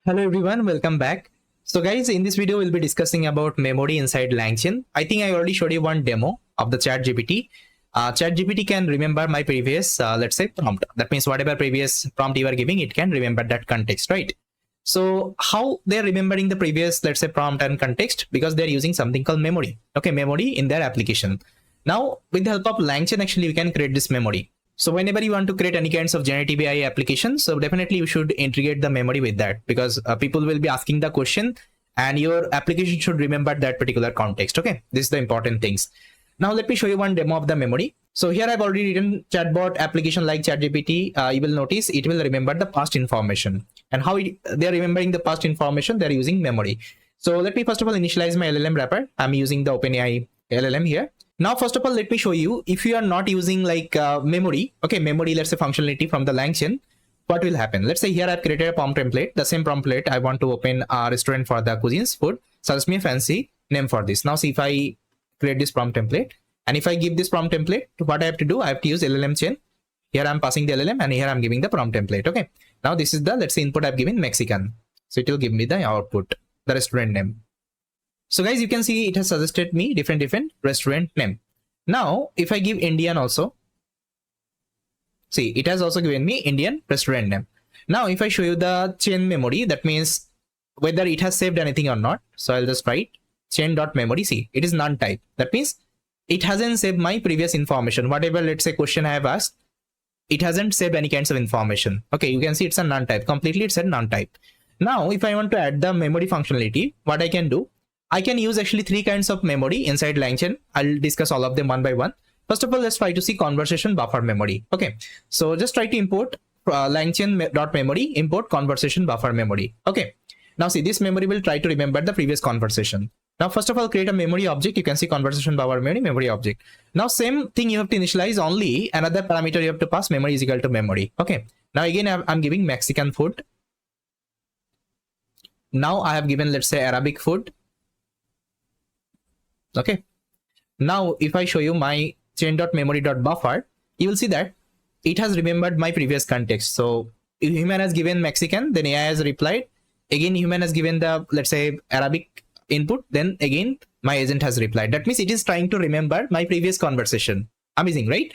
Hello everyone, welcome back. So guys, in this video we'll be discussing about memory inside LangChain. I think I already showed you one demo of the ChatGPT. ChatGPT can remember my previous, let's say, prompt. That means whatever previous prompt you are giving, it can remember that context, right? So how they're remembering the previous, let's say, prompt and context? Because they're using something called memory. Okay, memory in their application. Now, with the help of LangChain, actually, we can create this memory. So whenever you want to create any kinds of generative AI applications, so definitely you should integrate the memory with that, because people will be asking the question and your application should remember that particular context. Okay, this is the important things. Now let me show you one demo of the memory. So here I've already written chatbot application like ChatGPT. You will notice it will remember the past information, and how they're remembering the past information, they're using memory. So let me first of all initialize my LLM wrapper. I'm using the OpenAI LLM here. Now, first of all, let me show you, if you are not using like memory, okay, memory, let's say functionality from the LangChain, what will happen? Let's say here I've created a prompt template, the same prompt template. I want to open a restaurant for the cuisines food. Suggest me a fancy name for this. Now see if I create this prompt template, and if I give this prompt template, what I have to do, I have to use LLM chain. Here I'm passing the LLM and here I'm giving the prompt template. Okay. Now this is the, let's say, input I've given Mexican. So it will give me the output, the restaurant name. So guys, you can see it has suggested me different restaurant name. Now, if I give Indian also, see, it has also given me Indian restaurant name. Now, if I show you the chain memory, that means whether it has saved anything or not. So I'll just write chain.memory. See, it is none type. That means it hasn't saved my previous information. Whatever, let's say, question I have asked, it hasn't saved any kinds of information. Okay, you can see it's a none type. Completely, it's a none type. Now, if I want to add the memory functionality, what I can do, I can use actually three kinds of memory inside LangChain. I'll discuss all of them one by one. First of all, let's try to see conversation buffer memory. Okay, so just try to import LangChain.memory, import conversation buffer memory. Okay, now see, this memory will try to remember the previous conversation. Now, first of all, create a memory object. You can see conversation buffer memory object. Now, same thing, you have to initialize only another parameter you have to pass, memory is equal to memory. Okay, now again, I'm giving Mexican food. Now I have given, let's say, Arabic food. Okay, now if I show you my chain.memory.buffer, you will see that it has remembered my previous context. So if human has given Mexican, then AI has replied. Again, human has given the, let's say, Arabic input, then again my agent has replied. That means it is trying to remember my previous conversation. Amazing, right?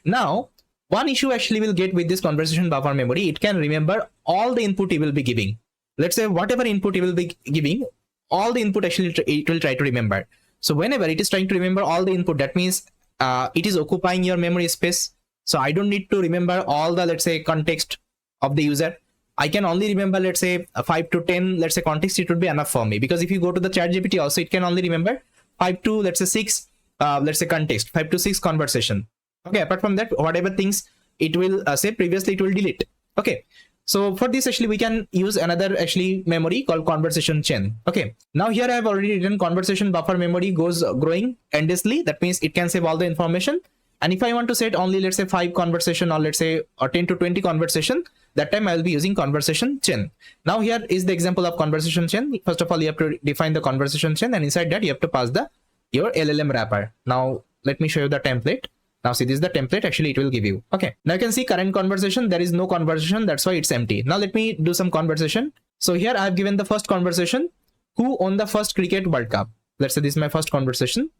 Now, one issue actually will get with this conversation buffer memory, it can remember all the input you will be giving. Let's say whatever input you will be giving, all the input actually it will try to remember. So whenever it is trying to remember all the input, that means it is occupying your memory space. So I don't need to remember all the, let's say, context of the user. I can only remember, let's say, 5 to 10, let's say, context. It would be enough for me, because if you go to the ChatGPT also, it can only remember 5 to, let's say, 6, let's say, context, 5 to 6 conversation. Okay, apart from that, whatever things it will say previously, it will delete. Okay. So for this, actually, we can use another actually memory called conversation chain. Okay. Now here I have already written conversation buffer memory goes growing endlessly. That means it can save all the information. And if I want to set only, let's say, 5 conversation, or let's say, or 10 to 20 conversation, that time I will be using conversation chain. Now here is the example of conversation chain. First of all, you have to define the conversation chain, and inside that you have to pass your LLM wrapper. Now let me show you the template. Now see, this is the template actually it will give you. Okay, now you can see current conversation, there is no conversation, that's why it's empty. Now let me do some conversation. So here I have given the first conversation, who won the first cricket World Cup. Let's say this is my first conversation.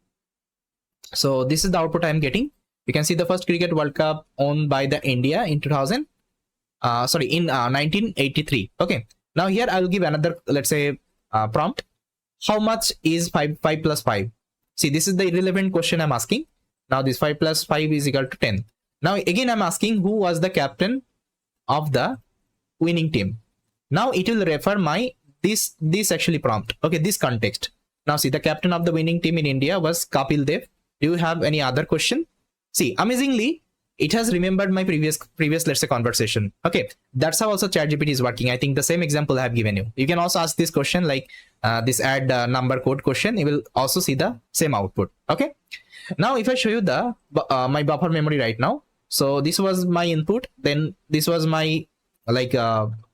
So this is the output I am getting. You can see the first cricket World Cup owned by the India in 1983. Okay, now here I will give another, let's say, prompt. How much is 5 plus 5? See, this is the irrelevant question I'm asking. Now this 5 plus 5 is equal to 10. Now again, I'm asking who was the captain of the winning team. Now it will refer my this actually prompt. Okay, this context. Now see, the captain of the winning team in India was Kapil Dev. Do you have any other question? See, amazingly, it has remembered my previous let's say, conversation. Okay, that's how also ChatGPT is working. I think the same example I have given you. You can also ask this question like this add number code question. You will also see the same output. Okay. Now if I show you the my buffer memory right now, so this was my input, then this was my like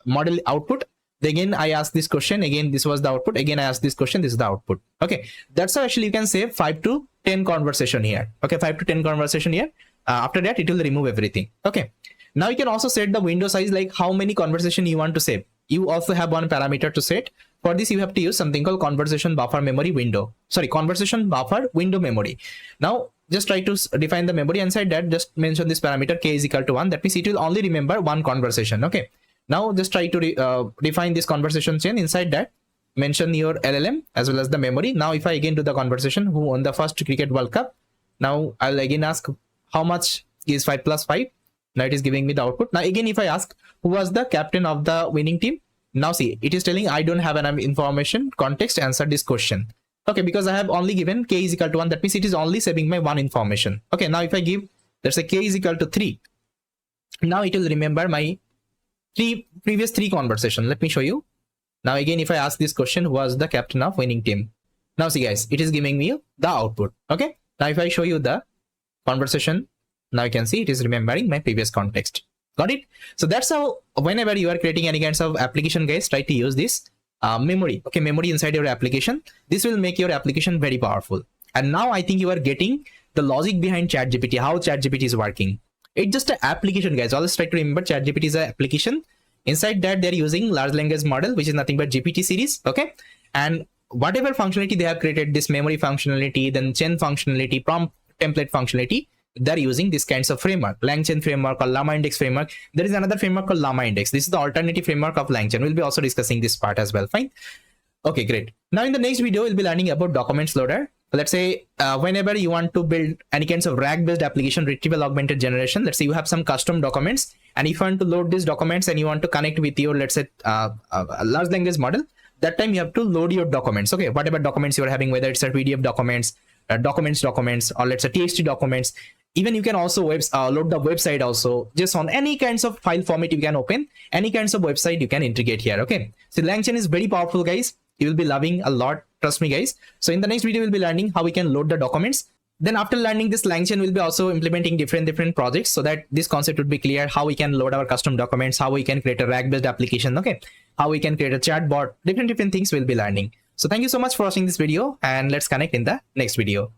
model output. Again I asked this question, again this was the output, again I asked this question, this is the output. Okay, that's how actually you can save 5 to 10 conversation here. Okay, 5 to 10 conversation here. After that it will remove everything. Okay, now you can also set the window size, like how many conversation you want to save. you also have one parameter to set. For this, you have to use something called conversation buffer memory window. Sorry, conversation buffer window memory. Now, just try to define the memory. Inside that, just mention this parameter k is equal to 1. That means it will only remember one conversation. Okay. Now, just try to define this conversation chain. Inside that, mention your LLM as well as the memory. Now, if I again do the conversation, who won the first Cricket World Cup? Now, I'll again ask how much is 5 plus 5. Now, it is giving me the output. Now, again, if I ask who was the captain of the winning team? Now, see, it is telling I don't have enough information, context, answer this question. Okay, because I have only given k is equal to 1. That means it is only saving my one information. Okay, now if I give, let's say k is equal to 3. Now, it will remember my previous three conversation. Let me show you. Now, again, if I ask this question, who was the captain of winning team? Now, see, guys, it is giving me the output. Okay, now if I show you the conversation, now you can see it is remembering my previous context. Got it? So that's how whenever you are creating any kinds of application, guys, try to use this memory. Okay, memory inside your application. This will make your application very powerful. And now I think you are getting the logic behind ChatGPT, how ChatGPT is working. It's just an application, guys. Always try to remember ChatGPT is an application. Inside that, they're using large language model, which is nothing but GPT series. Okay, and whatever functionality they have created, this memory functionality, then chain functionality, prompt template functionality, they're using this kinds of framework, LangChain framework or Llama Index framework. There is another framework called Llama Index. This is the alternative framework of LangChain. We'll be also discussing this part as well. Fine. Okay, great. Now in the next video, we'll be learning about documents loader. Let's say whenever you want to build any kinds of RAG-based application, retrieval augmented generation, let's say you have some custom documents, and if you want to load these documents and you want to connect with your, let's say, large language model, that time you have to load your documents. Okay, whatever documents you are having, whether it's a PDF documents, documents, or let's say TXT documents. Even you can also load the website also. Just on any kinds of file format you can open, any kinds of website you can integrate here. Okay, so LangChain is very powerful, guys. You will be loving a lot. Trust me, guys. So in the next video, we'll be learning how we can load the documents. Then after learning this, LangChain will be also implementing different projects so that this concept would be clear, how we can load our custom documents, how we can create a RAG-based application. Okay, how we can create a chatbot, different things we'll be learning. So thank you so much for watching this video, and let's connect in the next video.